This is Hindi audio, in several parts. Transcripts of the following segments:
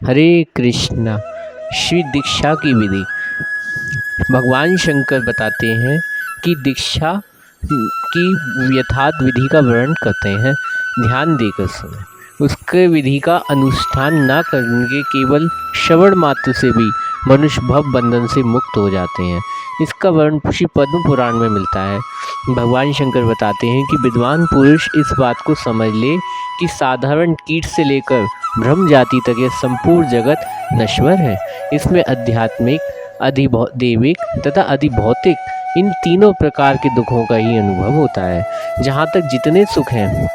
हरे कृष्णा। श्री दीक्षा की विधि। भगवान शंकर बताते हैं कि दीक्षा की यथार्थ विधि का वर्णन करते हैं। ध्यान देकर सुने। उसके विधि का अनुष्ठान न करके केवल श्रवण मात्र से भी मनुष्य भव बंधन से मुक्त हो जाते हैं। इसका वर्णन श्री पद्म पुराण में मिलता है। भगवान शंकर बताते हैं कि विद्वान पुरुष इस बात को समझ ले कि साधारण कीट से लेकर ब्रह्म जाति तक यह संपूर्ण जगत नश्वर है। इसमें आध्यात्मिक, अधिदैविक तथा अधिभौतिक इन तीनों प्रकार के दुखों का ही अनुभव होता है। जहाँ तक जितने सुख हैं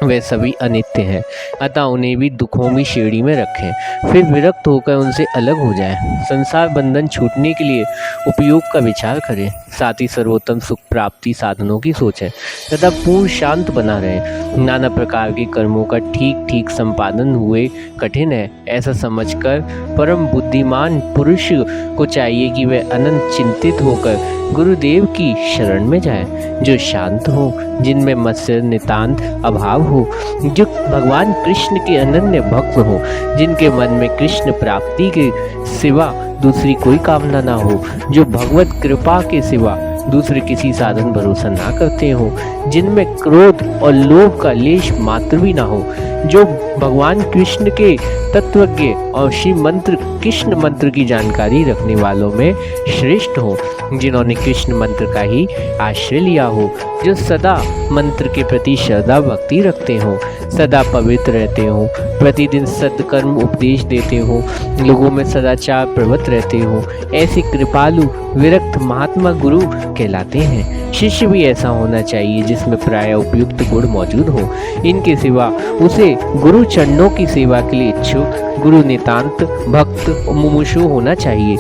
वे सभी अनित्य हैं, अतः उन्हें भी दुखों की श्रेणी में रखें, फिर विरक्त होकर उनसे अलग हो जाएं। संसार बंधन छूटने के लिए उपयोग का विचार करें, साथ ही सर्वोत्तम सुख प्राप्ति साधनों की सोचें तथा पूर्ण शांत बना रहें। नाना प्रकार के कर्मों का ठीक ठीक संपादन हुए कठिन है, ऐसा समझकर परम बुद्धिमान पुरुष को चाहिए कि वह अनंत चिंतित होकर गुरुदेव की शरण में जाए, जो शांत हो, जिनमें मत्सर नितांत अभाव हो, जो भगवान कृष्ण के अनन्य भक्त हो, जिनके मन में कृष्ण प्राप्ति के सिवा दूसरी कोई कामना ना हो, जो भगवत कृपा के सिवा दूसरे किसी साधन भरोसा ना करते हो, जिनमें क्रोध और लोभ का लेश मात्र भी ना हो, जो भगवान कृष्ण के तत्वज्ञ और श्री मंत्र कृष्ण मंत्र की जानकारी रखने वालों में श्रेष्ठ हो, जिन्होंने कृष्ण मंत्र का ही आश्रय लिया हो, जो सदा मंत्र के प्रति श्रद्धा भक्ति रखते हो, सदा पवित्र रहते हो, प्रतिदिन सत्कर्म उपदेश देते हो, लोगों में सदाचार प्रवृत्त रहते हो, ऐसे कृपालु विरक्त महात्मा गुरु कहलाते हैं। शिष्य भी ऐसा होना चाहिए जिसमें प्राय उपयुक्त गुण मौजूद हो। इनके सिवा उसे गुरु चरणों की सेवा के लिए इच्छुक, गुरु नितांत भक्त मुमुक्षु होना चाहिए।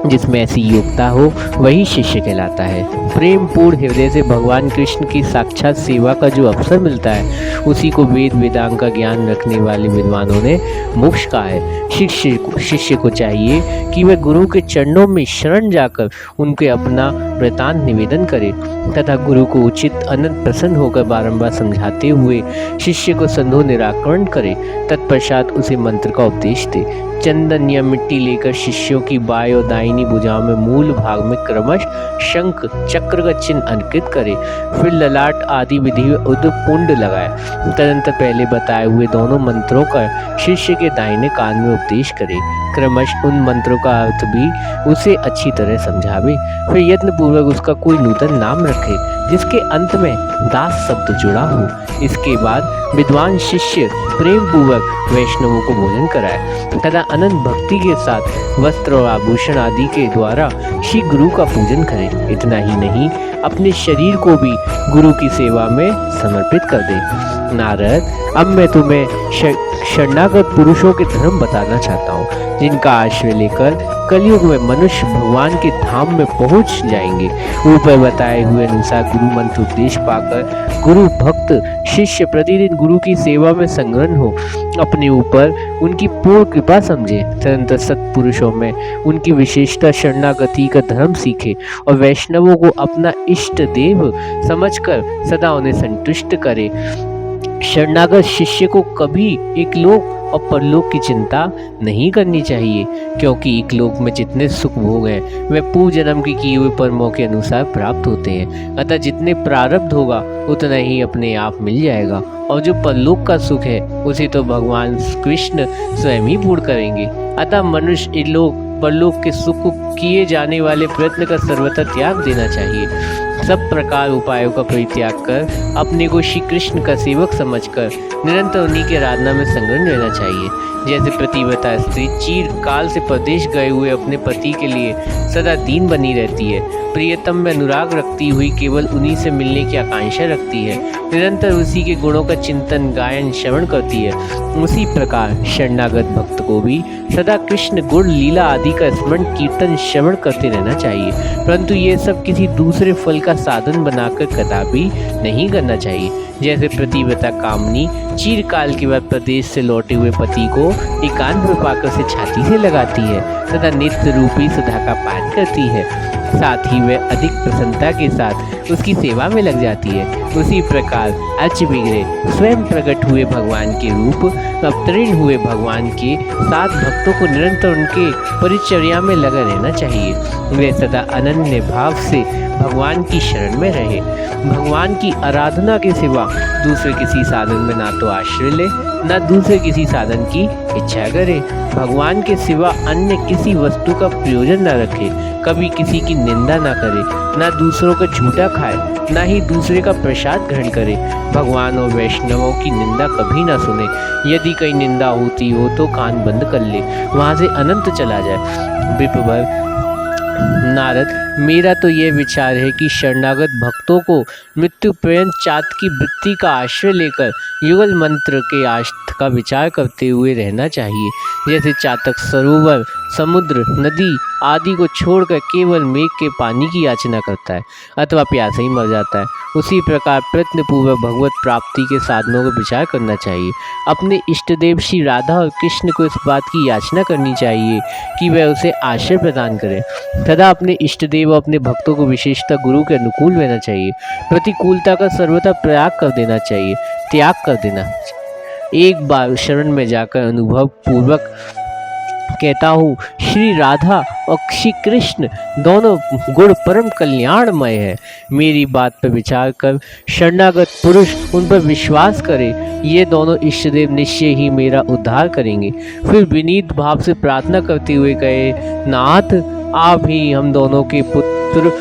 जिसमें ऐसी योग्यता हो वही शिष्य कहलाता है। प्रेम पूर्ण हृदय से भगवान कृष्ण की साक्षात सेवा का जो अवसर मिलता है, उसी को वेद वेदांग का ज्ञान रखने वाले विद्वानों ने मोक्ष कहा है। शिष्य को चाहिए कि वह गुरु के चरणों में शरण जाकर उनके अपना वृतांत निवेदन करे तथा गुरु को उचित अनंत प्रसन्न होकर बारंबार समझाते हुए शिष्य को संदेह निराकरण करे। तत्पश्चात उसे मंत्र का उपदेश दे। चंदन या मिट्टी लेकर शिष्यों की बाएं और दाहिनी भुजाओं में मूल भाग में क्रमश शंख चक्र का चिन्ह अंकित करे, फिर ललाट आदि विधि पुंड लगाए। तदंतर पहले बताए हुए दोनों मंत्रों का शिष्य के दाहिने कान में उपदेश करे। क्रमश उन मंत्रों का अर्थ भी उसे अच्छी तरह समझावे। फिर यत्न पूर्वक उसका कोई नूतन नाम रखे जिसके अंत में दास शब्द जुड़ा हो। इसके बाद विद्वान शिष्य प्रेम पूर्वक वैष्णवों को भोजन कराए तथा अनंत भक्ति के साथ वस्त्र और आभूषण आदि के द्वारा श्री गुरु का पूजन करे। इतना ही नहीं, अपने शरीर को भी गुरु की सेवा में समर्पित कर दे। नारद, अब मैं तुम्हें शरणागत पुरुषों के धर्म बताना चाहता हूँ, जिनका आश्रय लेकर कलयुग में मनुष्य भगवान के धाम में पहुँच जाएंगे। ऊपर बताए हुए अनुसार गुरु मंत्र उपदेश पाकर गुरु भक्त शिष्य प्रतिदिन गुरु की सेवा में संलग्न हो, अपने ऊपर उनकी पूर्ण कृपा समझे, तदंतर सत्पुरुषों में उनकी विशेषता शरणागति का धर्म सीखे और वैष्णवों को अपना इष्ट देव समझकर सदा उन्हें संतुष्ट करे। शरणागत शिष्य को कभी इकलोक और परलोक की चिंता नहीं करनी चाहिए, क्योंकि इकलोक में जितने सुख भोग हैं वे पूर्व जन्म की किए हुए कर्मों के अनुसार प्राप्त होते हैं। अतः जितने प्रारब्ध होगा उतना ही अपने आप मिल जाएगा, और जो परलोक का सुख है उसे तो भगवान कृष्ण स्वयं ही पूर्ण करेंगे। अतः मनुष्य इलोक परलोक के सुख को किए जाने वाले प्रयत्न का सर्वथा त्याग देना चाहिए। सब प्रकार उपायों का परित्याग कर अपने को श्री कृष्ण का सेवक समझकर निरंतर उन्हीं की आराधना में संलग्न रहना चाहिए। जैसे प्रतिव्रता स्त्री चीर काल से प्रदेश गए हुए अपने पति के लिए सदा दीन बनी रहती है, प्रियतम में अनुराग रखती हुई केवल उन्हीं से मिलने की आकांक्षा रखती है, निरंतर उसी के गुणों का चिंतन गायन श्रवण करती है, उसी प्रकार शरणागत भक्त को भी सदा कृष्ण गुण लीला आदि का स्मरण कीर्तन श्रवण करते रहना चाहिए। परंतु ये सब किसी दूसरे फल का साधन बनाकर कदापि नहीं करना चाहिए। जैसे प्रतिव्रता कामनी चीरकाल के बाद प्रदेश से लौटे हुए पति को एकांत में पाकर से छाती से लगाती है तथा नित्य रूपी सुधा का पान करती है, साथ ही वह अधिक प्रसन्नता के साथ उसकी सेवा में लग जाती है। उसी प्रकार अच बिगड़े स्वयं प्रकट हुए भगवान के रूप अवतीर्ण हुए भगवान के साथ भक्तों को निरंतर उनके परिचर्या में लगा रहना चाहिए। वे सदा अनन्य भाव से भगवान की शरण में रहे। भगवान की आराधना के सिवा दूसरे किसी साधन में ना तो आश्रय ले, ना दूसरे किसी साधन की इच्छा करे। भगवान के सिवा अन्य किसी वस्तु का प्रयोजन न रखे, कभी किसी की निंदा ना करे, ना दूसरों का झूठा खाए, ना ही दूसरे का प्रसाद ग्रहण करे। भगवान और वैष्णवों की निंदा कभी ना सुने। यदि कहीं निंदा होती हो तो कान बंद कर ले, वहाँ से अनंत चला जाए। विप्रवर नारद, मेरा तो ये विचार है कि शरणागत भक्तों को मृत्यु पर्यंत चातक की वृत्ति का आश्रय लेकर युगल मंत्र के आष्ट का विचार करते हुए रहना चाहिए। जैसे चातक सरोवर, समुद्र, नदी आदि को छोड़कर केवल मेघ के पानी की याचना करता है अथवा प्यासे ही मर जाता है, उसी प्रकार प्रयत्नपूर्वक भगवत प्राप्ति के साधनों का विचार करना चाहिए। अपने इष्ट देव श्री राधा और कृष्ण को इस बात की याचना करनी चाहिए कि वह उसे आश्रय प्रदान करें। तथा अपने इष्ट देव और अपने भक्तों को विशेषतः गुरु के अनुकूल रहना चाहिए। प्रतिकूलता का सर्वथा त्याग कर देना चाहिए। एक बार शरण में जाकर अनुभव पूर्वक कहता हूँ, श्री राधा और श्री कृष्ण दोनों गुण परम कल्याणमय है। मेरी बात पर विचार कर शरणागत पुरुष उन पर विश्वास करे। ये दोनों इष्टदेव निश्चय ही मेरा उद्धार करेंगे। फिर विनीत भाव से प्रार्थना करते हुए कहे, नाथ आप ही हम दोनों के पुत्र,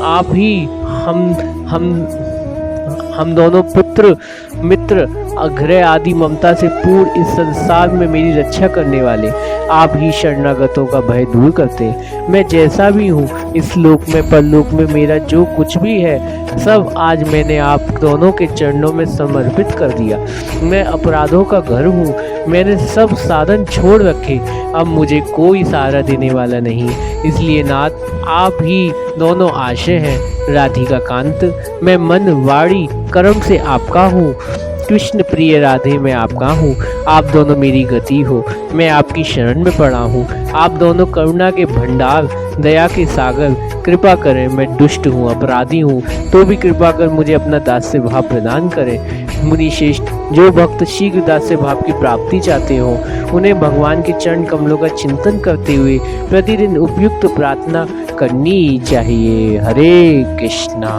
आप ही हम दोनों पुत्र मित्र अग्रह आदि ममता से पूर्ण इस संसार में मेरी रक्षा करने वाले, आप ही शरणागतों का भय दूर करते हैं। मैं जैसा भी हूँ, इस लोक में परलोक में मेरा जो कुछ भी है सब आज मैंने आप दोनों के चरणों में समर्पित कर दिया। मैं अपराधों का घर हूँ, मैंने सब साधन छोड़ रखे, अब मुझे कोई सहारा देने वाला नहीं। इसलिए नाथ आप ही दोनों आश्रय हैं। राधिका कांत, मैं मन वाणी कर्म से आपका हूँ। कृष्ण प्रिय राधे, मैं आपका हूँ। आप दोनों मेरी गति हो, मैं आपकी शरण में पड़ा हूँ। आप दोनों करुणा के भंडार, दया के सागर, कृपा करें। मैं दुष्ट हूँ, अपराधी हूँ, तो भी कृपा कर मुझे अपना दास्य भाव प्रदान करें। मुनि श्रेष्ठ, जो भक्त शीघ्र दास्य भाव की प्राप्ति चाहते हो, उन्हें भगवान के चरण कमलों का चिंतन करते हुए प्रतिदिन उपयुक्त प्रार्थना करनी चाहिए। हरे कृष्णा।